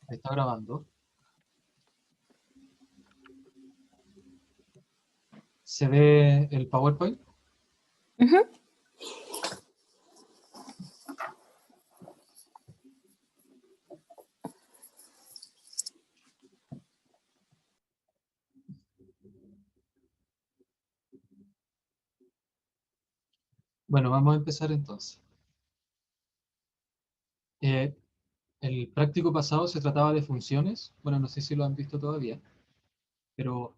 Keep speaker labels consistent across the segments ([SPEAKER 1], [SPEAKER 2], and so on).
[SPEAKER 1] Está grabando. ¿Se ve el PowerPoint?
[SPEAKER 2] Ujú.
[SPEAKER 1] Bueno, vamos a empezar entonces. Eh, el práctico pasado se trataba de funciones. Bueno, no sé si lo han visto todavía, pero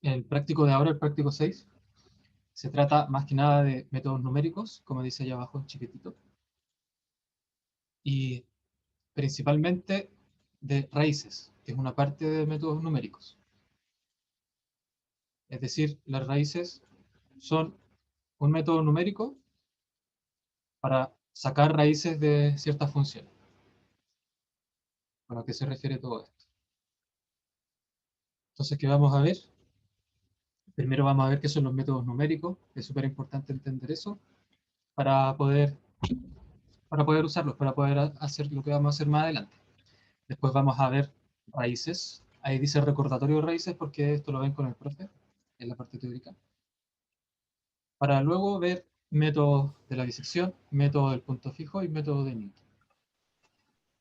[SPEAKER 1] el práctico de ahora, el práctico 6, se trata más que nada de métodos numéricos, como dice allá abajo en chiquitito, y principalmente de raíces, que es una parte de métodos numéricos. Es decir, las raíces son un método numérico para sacar raíces de ciertas funciones. ¿Bueno, a qué se refiere todo esto? Entonces, ¿qué vamos a ver? Primero vamos a ver qué son los métodos numéricos. Es súper importante entender eso para poder, para poder usarlos, para poder hacer lo que vamos a hacer más adelante. Después vamos a ver raíces. Ahí dice recordatorio de raíces porque esto lo ven con el profe en la parte teórica. Para luego ver métodos de la disección, método del punto fijo y método de Newton,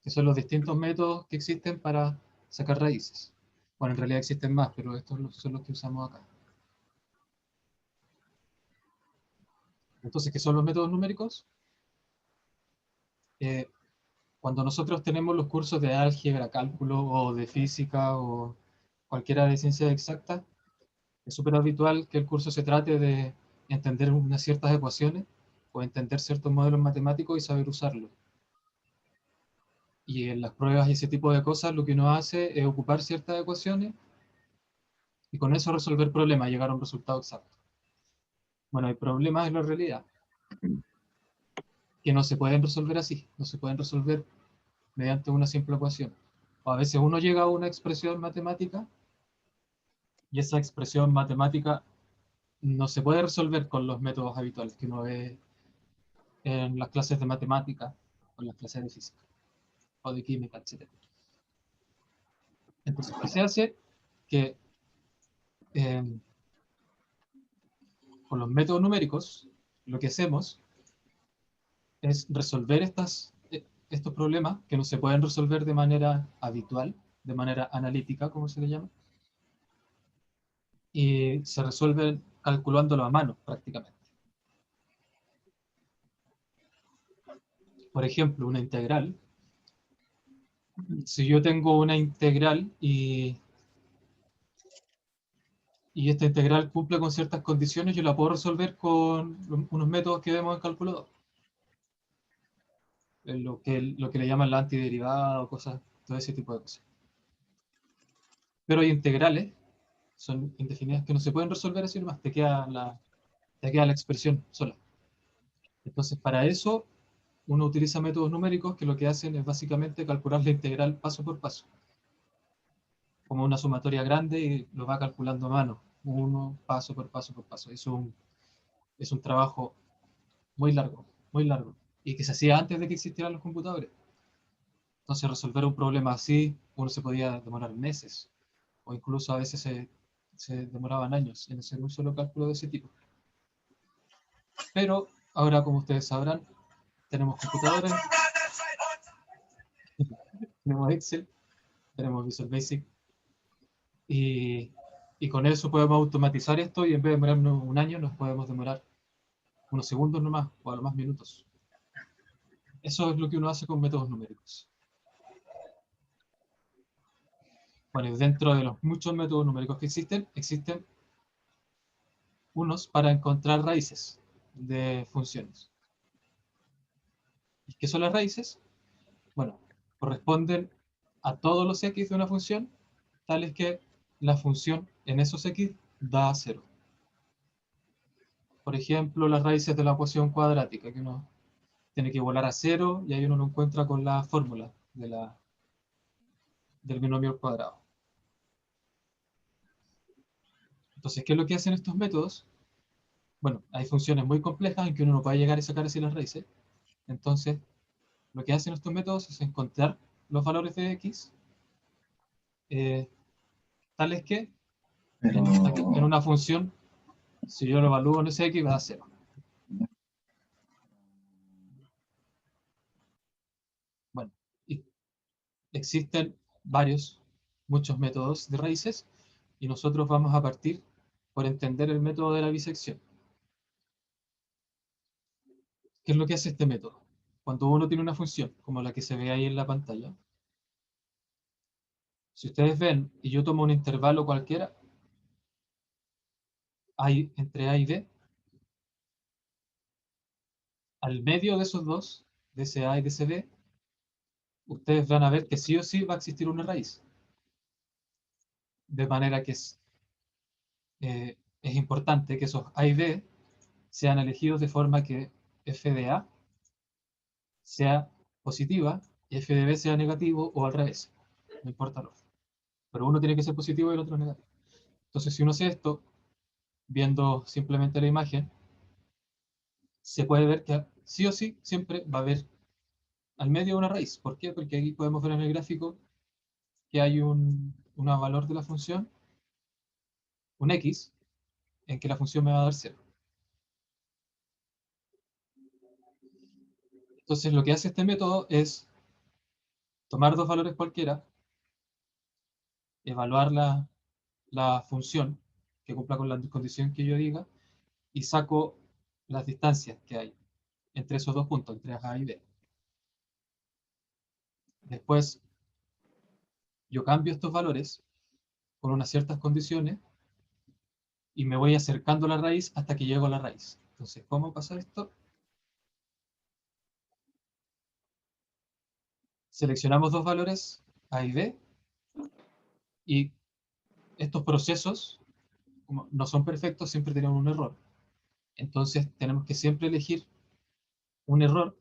[SPEAKER 1] que son los distintos métodos que existen para sacar raíces. Bueno, en realidad existen más, pero estos son los que usamos acá. Entonces, ¿qué son los métodos numéricos? Eh, Cuando nosotros tenemos los cursos de álgebra, cálculo o de física o cualquiera de ciencias exactas, es súper habitual que el curso se trate de entender unas ciertas ecuaciones o entender ciertos modelos matemáticos y saber usarlos. Y en las pruebas y ese tipo de cosas lo que uno hace es ocupar ciertas ecuaciones y con eso resolver problemas, llegar a un resultado exacto. Bueno, hay problemas en la realidad que no se pueden resolver así, no se pueden resolver mediante una simple ecuación. O a veces uno llega a una expresión matemática y esa expresión matemática no se puede resolver con los métodos habituales que uno ve en las clases de matemática o en las clases de física o de química, etc. Entonces, ¿qué se hace? Que eh, con los métodos numéricos lo que hacemos es resolver estos problemas que no se pueden resolver de manera habitual, de manera analítica, como se le llama, y se resuelven calculándolo a mano prácticamente. Por ejemplo, una integral. Si yo tengo una integral y esta integral cumple con ciertas condiciones, yo la puedo resolver con unos métodos que vemos en calculador. Lo que le llaman la antiderivada o cosas, todo ese tipo de cosas. Pero hay integrales, son indefinidas, que no se pueden resolver así nomás, te queda la expresión sola. Entonces, para eso, uno utiliza métodos numéricos que lo que hacen es básicamente calcular la integral paso por paso, como una sumatoria grande y lo va calculando a mano, uno paso por paso por paso. Es un trabajo muy largo, y que se hacía antes de que existieran los computadores. Entonces, resolver un problema así, uno se podía demorar meses, o incluso a veces se demoraban años en hacer un solo cálculo de ese tipo. Pero ahora, como ustedes sabrán, tenemos computadores, tenemos Excel, tenemos Visual Basic, y, y con eso podemos automatizar esto y en vez de demorarnos un año, nos podemos demorar unos segundos nomás, o a lo más minutos. Eso es lo que uno hace con métodos numéricos. Bueno, y dentro de los muchos métodos numéricos que existen unos para encontrar raíces de funciones. ¿Y qué son las raíces? Bueno, corresponden a todos los x de una función, tales que la función en esos x da 0. Por ejemplo, las raíces de la ecuación cuadrática, que uno tiene que volar a 0 y ahí uno lo encuentra con la fórmula del binomio al cuadrado. Entonces, ¿qué es lo que hacen estos métodos? Bueno, hay funciones muy complejas en que uno no puede llegar a sacar así las raíces. Entonces, lo que hacen estos métodos es encontrar los valores de x, tales que
[SPEAKER 2] Pero,
[SPEAKER 1] en una función, si yo lo evalúo en ese x, me da 0. Bueno, y existen muchos métodos de raíces, y nosotros vamos a partir por entender el método de la bisección. ¿Qué es lo que hace este método? Cuando uno tiene una función, como la que se ve ahí en la pantalla, si ustedes ven, y yo tomo un intervalo cualquiera, entre A y B, al medio de esos dos, de ese A y de ese B, ustedes van a ver que sí o sí va a existir una raíz. De manera que es importante que esos A y B sean elegidos de forma que f de A sea positiva y f de B sea negativo, o al revés. No importa lo. Pero uno tiene que ser positivo y el otro negativo. Entonces, si uno hace esto, viendo simplemente la imagen, se puede ver que sí o sí siempre va a haber al medio una raíz. ¿Por qué? Porque aquí podemos ver en el gráfico que hay un valor de la función, un x, en que la función me va a dar 0. Entonces, lo que hace este método es tomar dos valores cualquiera, evaluar la función que cumpla con la condición que yo diga, y saco las distancias que hay entre esos dos puntos, entre A y B. Después, yo cambio estos valores con unas ciertas condiciones y me voy acercando a la raíz hasta que llego a la raíz. Entonces, ¿cómo pasa esto? Seleccionamos dos valores, A y B, y estos procesos, como no son perfectos, siempre tenemos un error. Entonces, tenemos que siempre elegir un error,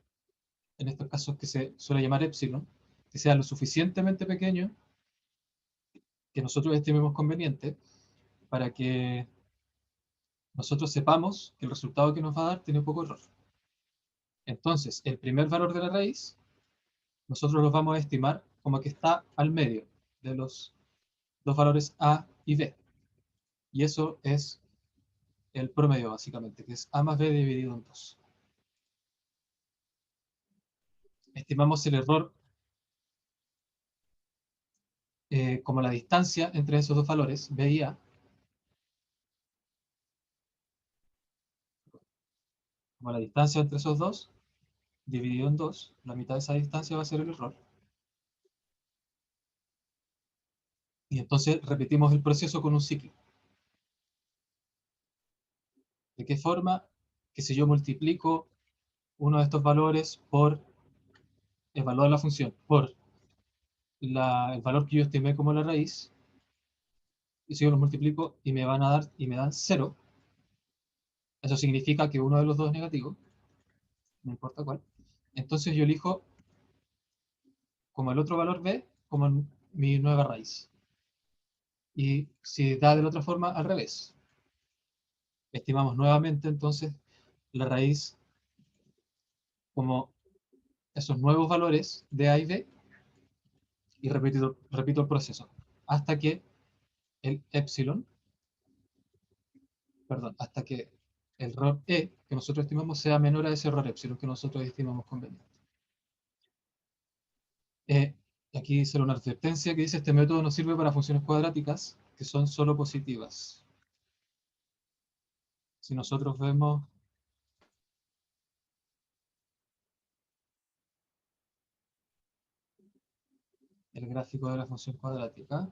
[SPEAKER 1] en estos casos que se suele llamar epsilon, que sea lo suficientemente pequeño que nosotros estimemos conveniente para que nosotros sepamos que el resultado que nos va a dar tiene poco error. Entonces, el primer valor de la raíz, nosotros lo vamos a estimar como que está al medio de los dos valores A y B. Y eso es el promedio, básicamente, que es A más B dividido en 2. Estimamos el error como la distancia entre esos dos valores, B y A, como la distancia entre esos dos, dividido en 2, la mitad de esa distancia va a ser el error. Y entonces repetimos el proceso con un ciclo. ¿De qué forma? Que si yo multiplico uno de estos valores por evaluar la función, por el valor que yo estimé como la raíz, y si yo los multiplico y me dan 0, eso significa que uno de los dos es negativo, no importa cuál. Entonces yo elijo como el otro valor b como mi nueva raíz. Y si da de la otra forma, al revés. Estimamos nuevamente entonces la raíz como esos nuevos valores de a y b, y repito el proceso hasta que el epsilon, perdón, hasta que el error e que nosotros estimamos sea menor a ese error epsilon que nosotros estimamos conveniente. Aquí dice una advertencia que dice: este método no sirve para funciones cuadráticas que son solo positivas. Si nosotros vemos el gráfico de la función cuadrática,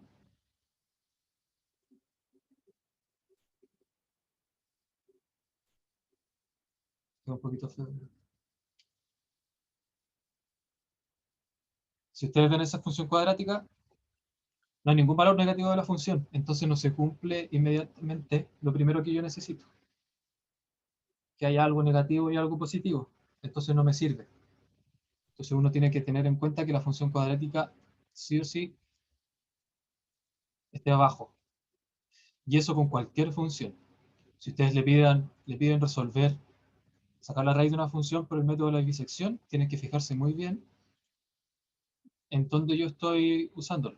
[SPEAKER 1] es un poquito feo. Si ustedes ven esa función cuadrática, no hay ningún valor negativo de la función, entonces no se cumple inmediatamente lo primero que yo necesito, que haya algo negativo y algo positivo, entonces no me sirve. Entonces uno tiene que tener en cuenta que la función cuadrática sí o sí esté abajo, y eso con cualquier función. Si ustedes le piden resolver, sacar la raíz de una función por el método de la bisección, tienen que fijarse muy bien en donde yo estoy usándolo.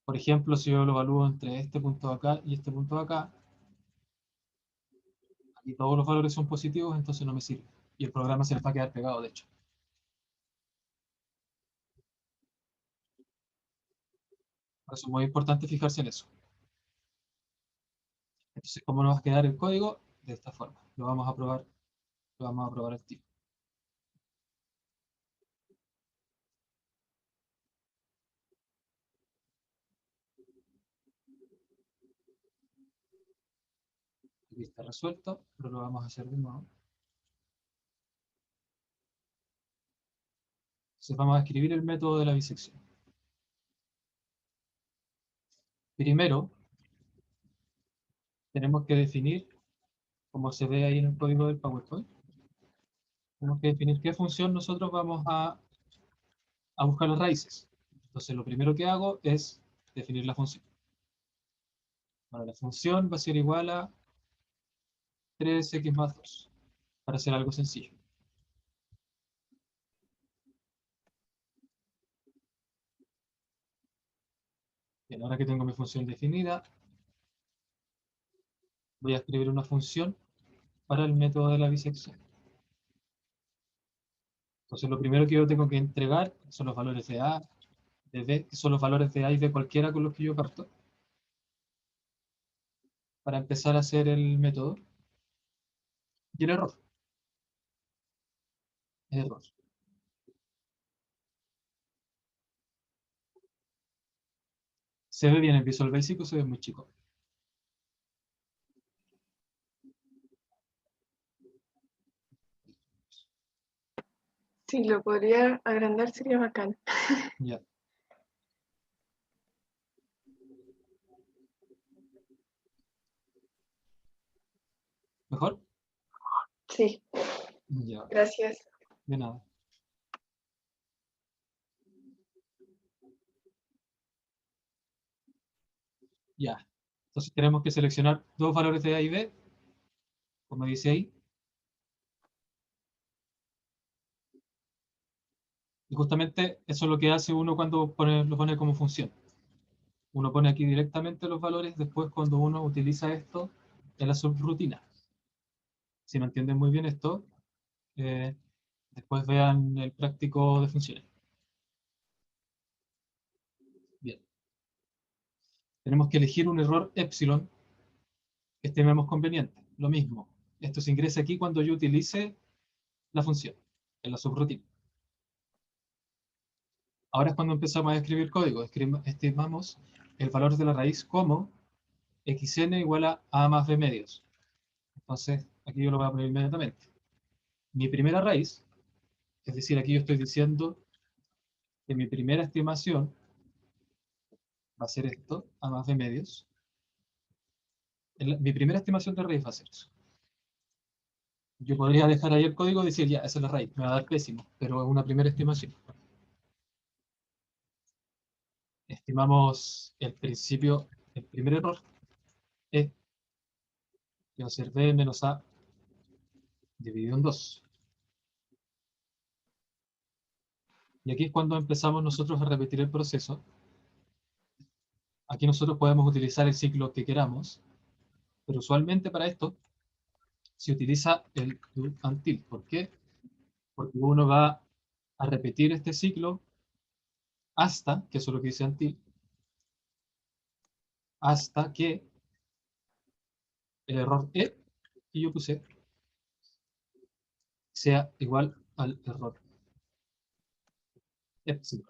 [SPEAKER 1] Por ejemplo, si yo lo evalúo entre este punto de acá y este punto de acá, y todos los valores son positivos, entonces no me sirve. Y el programa se les va a quedar pegado, de hecho. Por eso es muy importante fijarse en eso. Entonces, ¿cómo nos va a quedar el código? De esta forma. Lo vamos a probar al tiro. Aquí está resuelto, pero lo vamos a hacer de nuevo. Entonces vamos a escribir el método de la bisección. Primero, tenemos que definir, como se ve ahí en el código del PowerPoint, tenemos que definir qué función nosotros vamos a buscar las raíces. Entonces, lo primero que hago es definir la función. Bueno, la función va a ser igual a 3x más 2, para hacer algo sencillo. Bien, ahora que tengo mi función definida, voy a escribir una función para el método de la bisección. Entonces, lo primero que yo tengo que entregar son los valores de A, de B, que son los valores de A y B cualquiera con los que yo parto, para empezar a hacer el método. Y el error. Error. ¿Se ve bien en Visual Basic o se ve muy chico?
[SPEAKER 2] Si lo podría agrandar sería bacán.
[SPEAKER 1] Ya. ¿Mejor?
[SPEAKER 2] Sí,
[SPEAKER 1] Ya.
[SPEAKER 2] gracias.
[SPEAKER 1] De nada. Ya. Entonces tenemos que seleccionar dos valores de A y B, como dice ahí. Y justamente eso es lo que hace uno cuando lo pone como función. Uno pone aquí directamente los valores, después cuando uno utiliza esto en la subrutina. Si no entienden muy bien esto, eh, después vean el práctico de funciones. Bien. Tenemos que elegir un error epsilon que estimemos conveniente. Lo mismo. Esto se ingresa aquí cuando yo utilice la función, en la subrutina. Ahora es cuando empezamos a escribir código. Estimamos el valor de la raíz como xn igual a más b medios. Entonces, aquí yo lo voy a poner inmediatamente. Mi primera raíz, es decir, aquí yo estoy diciendo que mi primera estimación va a ser esto, a más b medios. Mi primera estimación de raíz va a ser eso. Yo podría dejar ahí el código y decir, ya, esa es la raíz, me va a dar pésimo, pero es una primera estimación. Estimamos el principio, el primer error, e, que va a ser b menos a dividido en 2. Y aquí es cuando empezamos nosotros a repetir el proceso. Aquí nosotros podemos utilizar el ciclo que queramos, pero usualmente para esto se utiliza el do until. ¿Por qué? Porque uno va a repetir este ciclo hasta, que eso es lo que dice until, hasta que el error e que yo puse sea igual al error epsilon,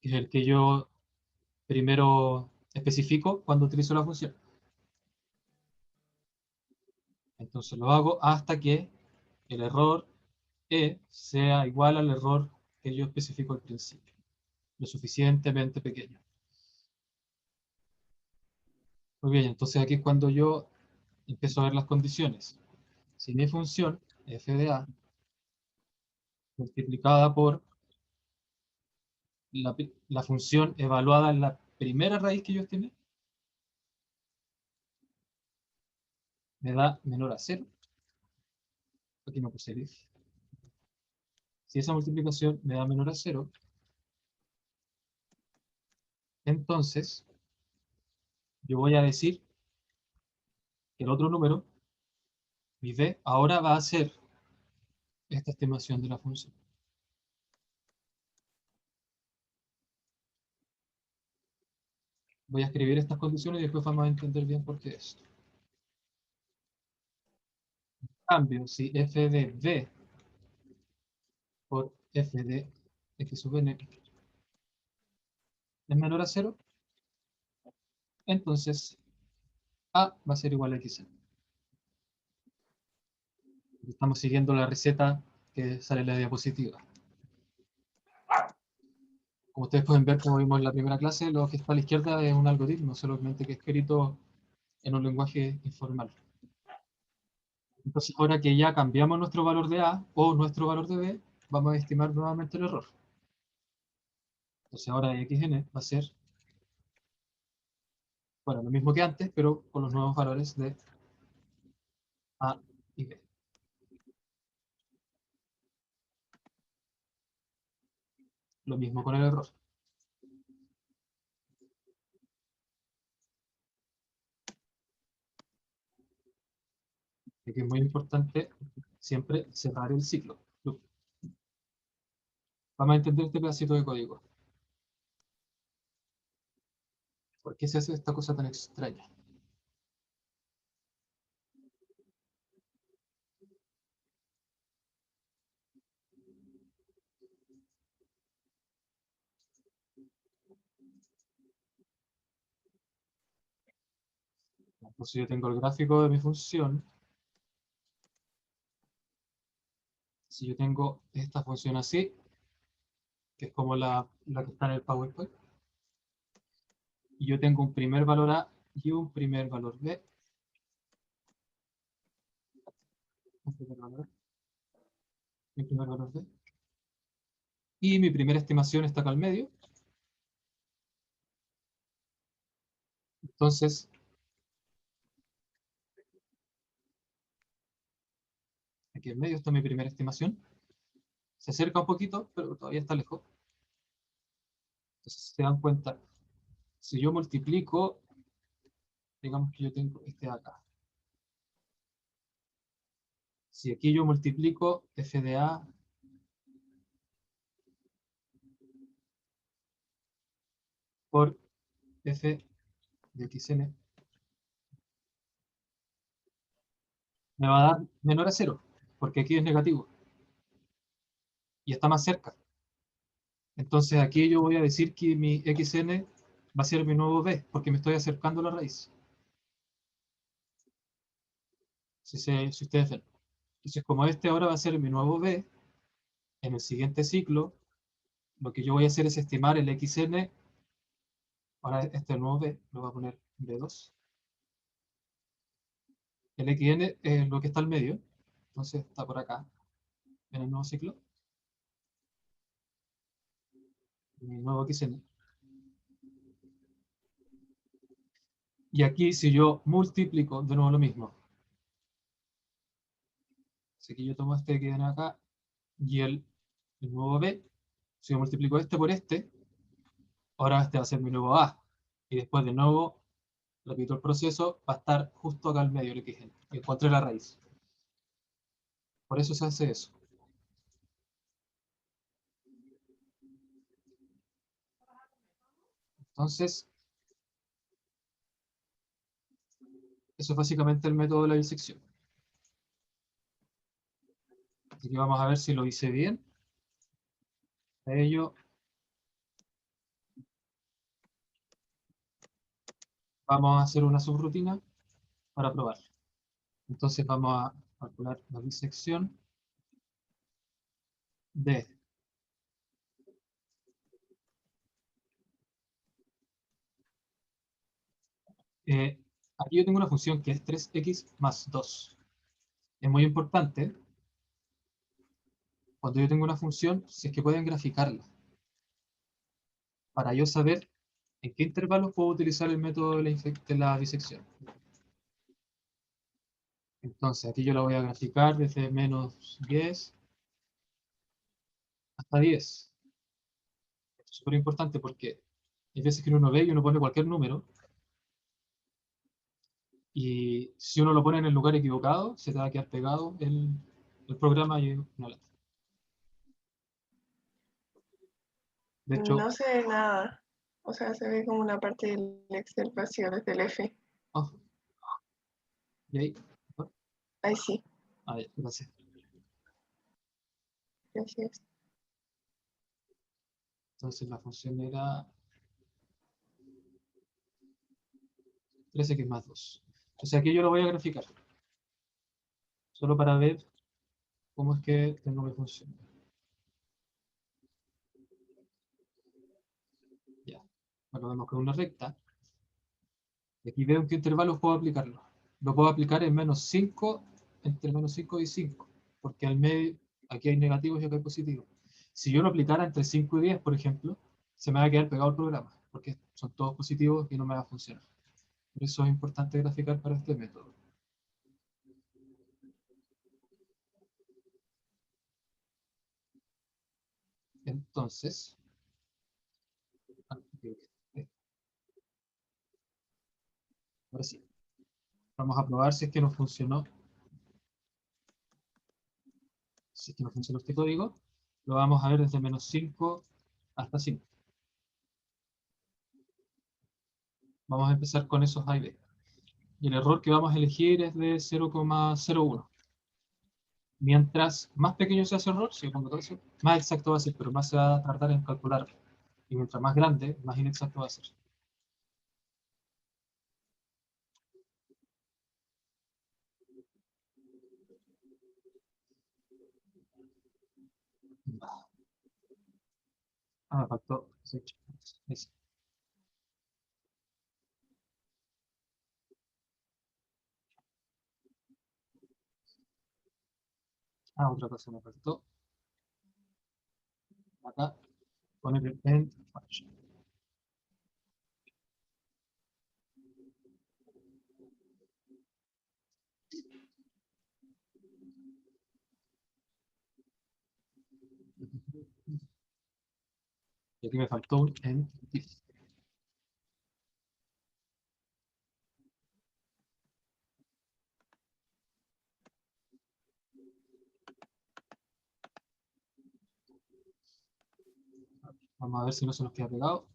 [SPEAKER 1] que es el que yo primero especifico cuando utilizo la función. Entonces lo hago hasta que el error e sea igual al error que yo especifico al principio, lo suficientemente pequeño. Muy bien, entonces aquí es cuando yo empiezo a ver las condiciones. Si mi función f de a multiplicada por la función evaluada en la primera raíz que yo estimé, me da menor a 0. Aquí no puse el if. Si esa multiplicación me da menor a 0, entonces yo voy a decir que el otro número, mi b, ahora va a ser esta estimación de la función. Voy a escribir estas condiciones y después vamos a entender bien por qué esto. En cambio, si f de b por f de x sub n es menor a 0, entonces a va a ser igual a xn. Estamos siguiendo la receta que sale en la diapositiva. Como ustedes pueden ver, como vimos en la primera clase, lo que está a la izquierda es un algoritmo, solamente que escrito en un lenguaje informal. Entonces, ahora que ya cambiamos nuestro valor de A o nuestro valor de B, vamos a estimar nuevamente el error. Entonces, ahora xn va a ser, bueno, lo mismo que antes, pero con los nuevos valores de A y B. Lo mismo con el error. Aquí es muy importante siempre cerrar el ciclo. Vamos a entender este pedacito de código. ¿Por qué se hace esta cosa tan extraña? Entonces yo tengo el gráfico de mi función. Si yo tengo esta función así, que es como la que está en el PowerPoint, y yo tengo un primer valor A y un primer valor B, un primer valor A y un primer valor B, y mi primera estimación está acá al medio. Entonces, aquí en medio está mi primera estimación. Se acerca un poquito, pero todavía está lejos. Entonces, si se dan cuenta, si yo multiplico, digamos que yo tengo este de acá. Si aquí yo multiplico f de A por f de xn, me va a dar menor a 0, porque aquí es negativo y está más cerca. Entonces aquí yo voy a decir que mi xn va a ser mi nuevo b, porque me estoy acercando a la raíz. Si ustedes ven. Entonces, como este ahora va a ser mi nuevo b, en el siguiente ciclo, lo que yo voy a hacer es estimar el xn. Ahora este nuevo b lo voy a poner b2. El xn es lo que está al medio, entonces está por acá, en el nuevo ciclo. Mi nuevo xn. Y aquí, si yo multiplico, de nuevo lo mismo. Así que yo tomo este que viene acá y el nuevo b. Si yo multiplico este por este, ahora este va a ser mi nuevo a. Y después de nuevo, repito el proceso, va a estar justo acá al medio el xn. Encontré la raíz. Por eso se hace eso. Entonces, eso es básicamente el método de la bisección. Así que vamos a ver si lo hice bien. Para ello, vamos a hacer una subrutina para probar. Entonces vamos a calcular la bisección de aquí yo tengo una función que es 3x más 2. Es muy importante cuando yo tengo una función, si es que pueden graficarla, para yo saber en qué intervalos puedo utilizar el método de la disección. Entonces, aquí yo la voy a graficar desde menos 10 hasta 10. Esto es súper importante porque hay veces que uno ve y uno pone cualquier número y si uno lo pone en el lugar equivocado, se te va a quedar pegado el programa y una lata. De hecho,
[SPEAKER 2] No se ve nada. O sea, se ve como una parte del Excel vacío desde el F.
[SPEAKER 1] oh, y ahí,
[SPEAKER 2] Ahí sí,
[SPEAKER 1] ahí, gracias.
[SPEAKER 2] gracias.
[SPEAKER 1] Entonces la función era 13x más 2. Entonces aquí yo lo voy a graficar, solo para ver cómo es que tengo mi función. Ya. Bueno, vemos que es una recta. Y aquí veo en qué intervalos puedo aplicarlo. Lo puedo aplicar en menos 5, entre menos 5 y 5, porque al medio, aquí hay negativos y acá hay positivos. Si yo lo aplicara entre 5 y 10, por ejemplo, se me va a quedar pegado el programa, porque son todos positivos y no me va a funcionar. Por eso es importante graficar para este método. Entonces, ahora sí, vamos a probar si es que nos funcionó. Si es que no funcionó este código, lo vamos a ver desde menos 5 hasta 5. Vamos a empezar con esos A y B. Y el error que vamos a elegir es de 0,01. Mientras más pequeño sea ese error, si yo pongo todo eso, más exacto va a ser, pero más se va a tardar en calcularlo. Y mientras más grande, más inexacto va a ser. Ah, me faltó. Sí, ese. Ah, otra cosa me faltó. Acá, poner el end function. Y aquí me faltó un end diff. Vamos a ver si no se nos queda pegado.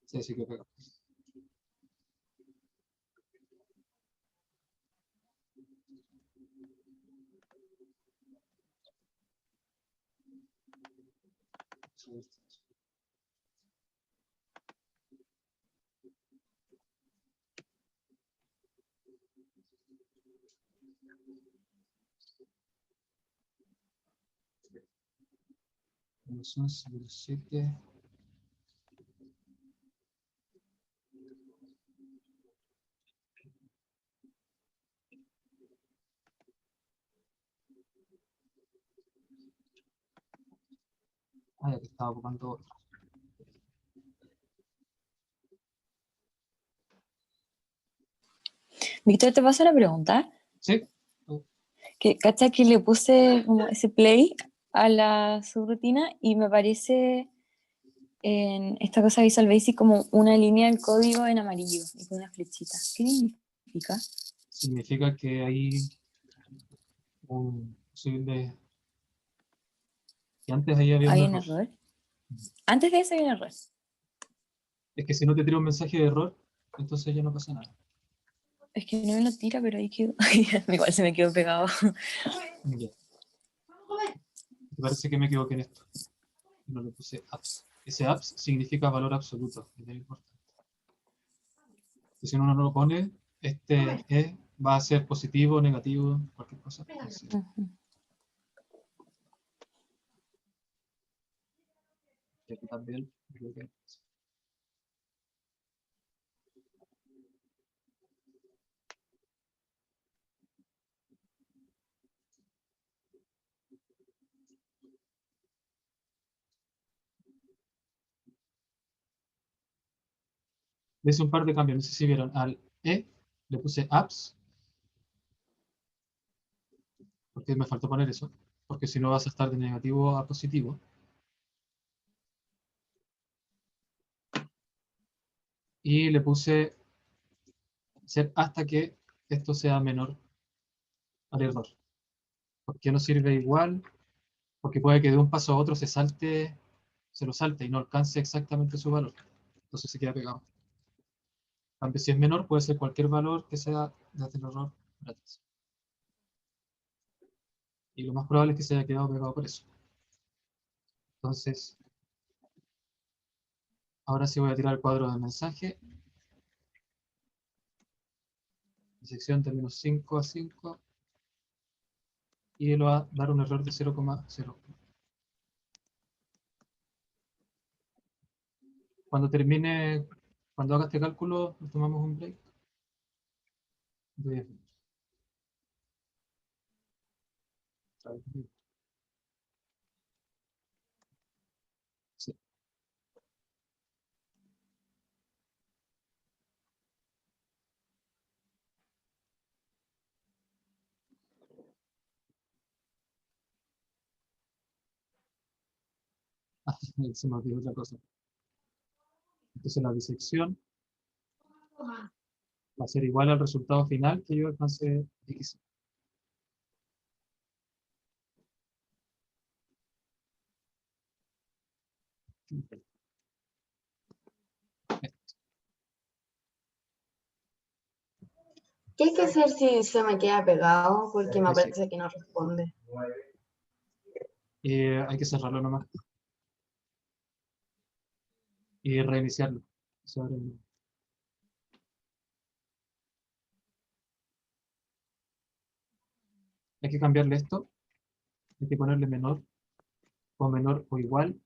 [SPEAKER 1] Sí, sí que pegado. Son 7. Ah, ya que estaba ocupando otro.
[SPEAKER 3] Víctor, ¿te pasa la pregunta?
[SPEAKER 1] Sí.
[SPEAKER 3] Que, ¿cacha que le puse como ese play a la subrutina y me aparece en esta cosa Visual Basic como una línea del código en amarillo y con una flechita? ¿Qué significa?
[SPEAKER 1] Significa que hay un posible. Que antes ahí había un
[SPEAKER 3] ¿Hay un
[SPEAKER 1] error.
[SPEAKER 3] error? Antes de eso hay un error.
[SPEAKER 1] Es que si no te tira un mensaje de error, entonces ya no pasa nada.
[SPEAKER 3] Es que no me lo tira, pero ahí quedó. Igual se me quedó pegado.
[SPEAKER 1] Ya. Me parece que me equivoqué en esto. No le puse apps. Ese apps significa valor absoluto. Es muy importante. Que si uno no lo pone, este E va a ser positivo, negativo, cualquier cosa. Entonces, y aquí también creo que. Le hice un par de cambios, no sé si vieron. Al E le puse apps, porque me faltó poner eso, porque si no vas a estar de negativo a positivo. Y le puse set hasta que esto sea menor al error. ¿Por qué no sirve igual? Porque puede que de un paso a otro se lo salte y no alcance exactamente su valor. Entonces se queda pegado. En cambio, si es menor, puede ser cualquier valor que sea desde el error gratis. Y lo más probable es que se haya quedado pegado por eso. Entonces, ahora sí voy a tirar el cuadro de mensaje. Sección de menos 5 a 5. Y él va a dar un error de 0,0. Cuando termine, cuando haga este cálculo, nos tomamos un break de 10 minutos. Sí. Se me olvidó otra cosa. Entonces la disección va a ser igual al resultado final que yo alcancé X.
[SPEAKER 4] ¿Qué hay que hacer si se me queda pegado? Porque me
[SPEAKER 1] Sí.
[SPEAKER 4] parece que no responde.
[SPEAKER 1] Hay que cerrarlo nomás y reiniciarlo. Hay que cambiarle esto, hay que ponerle menor o igual,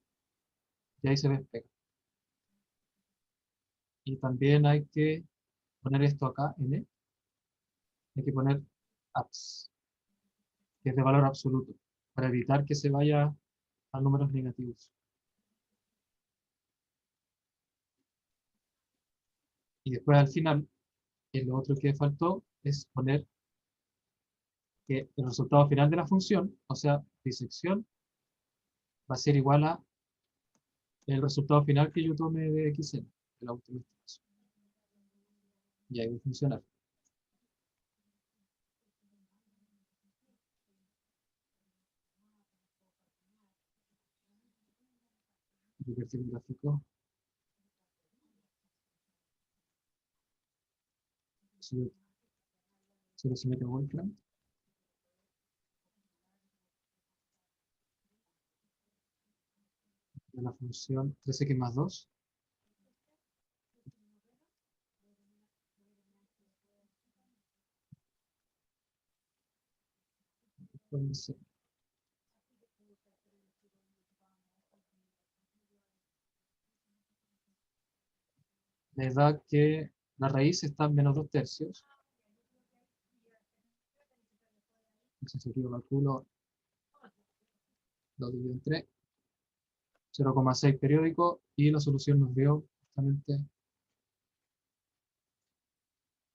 [SPEAKER 1] y ahí se despega. Y también hay que poner esto acá en E, hay que poner apps, que es de valor absoluto, para evitar que se vaya a números negativos. Y después al final, lo otro que faltó es poner que el resultado final de la función, o sea, disección, va a ser igual a el resultado final que yo tome de xn, de la última estimación. Y ahí va a funcionar. Divertir el gráfico. Solo se mete Wolfram. De la función 13x más 2. Entonces, me da que la raíz está en menos 2 tercios. Entonces aquí lo calculo, lo divido en 3, 0,6 periódico, y la solución nos dio justamente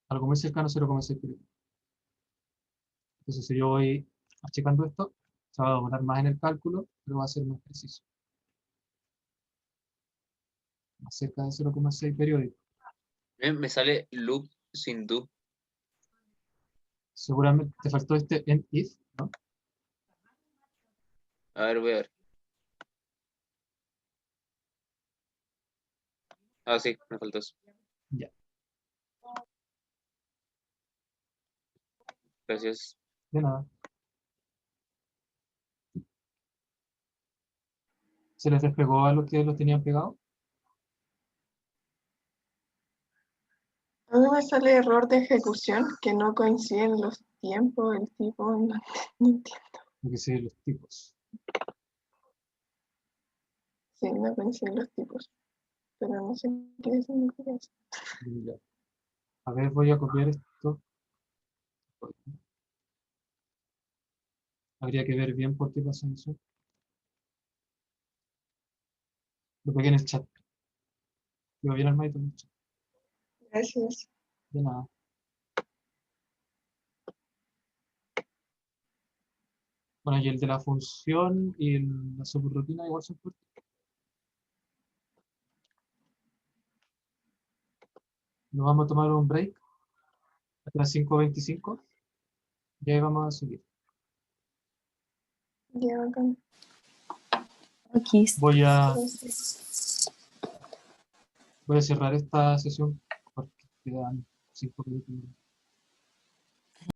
[SPEAKER 1] algo muy cercano a 0,6 periódico. Entonces si yo voy achicando esto, se va a demorar más en el cálculo, pero va a ser más preciso. Más cerca de 0,6 periódico.
[SPEAKER 5] Me sale loop sin do.
[SPEAKER 1] Seguramente te faltó este end if, ¿no?
[SPEAKER 5] A ver, voy a ver. Ah, sí, me faltó eso.
[SPEAKER 1] Ya.
[SPEAKER 5] Gracias.
[SPEAKER 1] De nada. ¿Se les despegó a los que los tenían pegado?
[SPEAKER 2] A mí me sale error de ejecución, que no coinciden los tiempos, el tipo, no entiendo.
[SPEAKER 1] Lo que sé, los tipos.
[SPEAKER 2] Sí, no coinciden los tipos, pero no sé qué significa eso.
[SPEAKER 1] Ya. A ver, voy a copiar esto. Habría que ver bien por qué pasa eso. Lo pegué en el chat. Lo bien armadito en el chat.
[SPEAKER 2] Gracias.
[SPEAKER 1] De nada. Bueno, y el de la función y la subrutina igual son cortos. Nos vamos a tomar un break hasta las 5:25 y ahí vamos a seguir.
[SPEAKER 2] Ya, bacán.
[SPEAKER 3] Aquí.
[SPEAKER 1] Voy a
[SPEAKER 2] Gracias.
[SPEAKER 1] cerrar esta sesión porque quedan 5 minutos.